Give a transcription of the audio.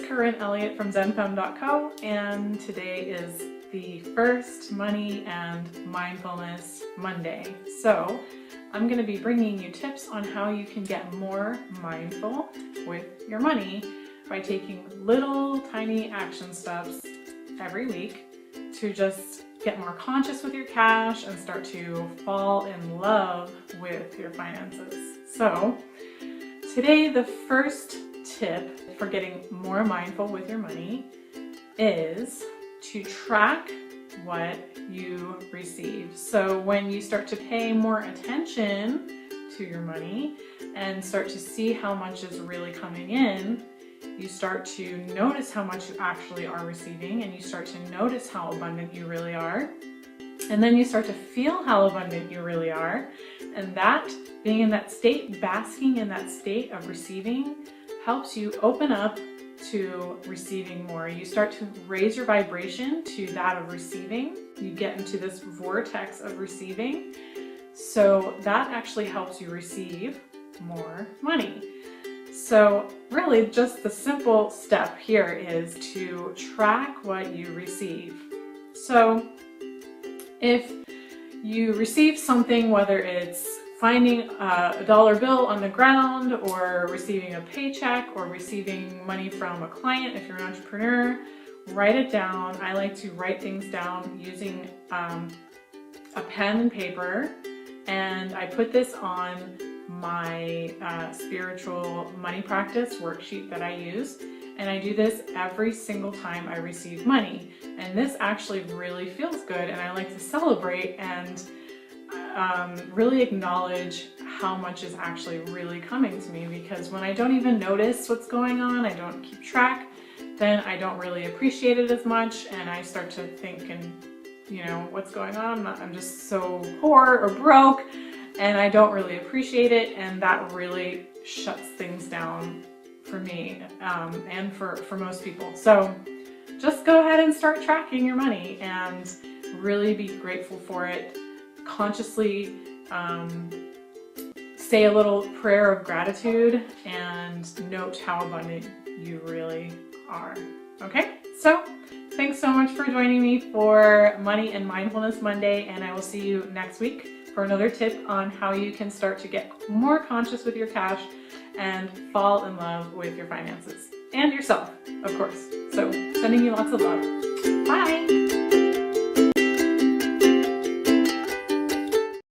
Korynn Elliott from ZenFemme.co, and today is the first Money and Mindfulness Monday. So I'm going to be bringing you tips on how you can get more mindful with your money by taking little tiny action steps every week to just get more conscious with your cash and start to fall in love with your finances. So today, the first tip for getting more mindful with your money is to track what you receive. So when you start to pay more attention to your money and start to see how much is really coming in, you start to notice how much you actually are receiving, and you start to notice how abundant you really are. And then you start to feel how abundant you really are. And that, being in that state, basking in that state of receiving, helps you open up to receiving more. You start to raise your vibration to that of receiving. You get into this vortex of receiving. So that actually helps you receive more money. So really just the simple step here is to track what you receive. So if you receive something, whether it's finding a dollar bill on the ground, or receiving a paycheck, or receiving money from a client, if you're an entrepreneur, write it down. I like to write things down using a pen and paper, and I put this on my spiritual money practice worksheet that I use, and I do this every single time I receive money. And this actually really feels good, and I like to celebrate and really acknowledge how much is actually really coming to me, because when I don't even notice what's going on, I don't keep track, then I don't really appreciate it as much, and I start to think, and you know, what's going on? I'm just so poor or broke, and I don't really appreciate it, and that really shuts things down for me and for most people. So just go ahead and start tracking your money and really be grateful for it. Consciously say a little prayer of gratitude and note how abundant you really are. Okay, so thanks so much for joining me for Money and Mindfulness Monday, and I will see you next week for another tip on how you can start to get more conscious with your cash and fall in love with your finances and yourself, of course. So sending you lots of love. Bye.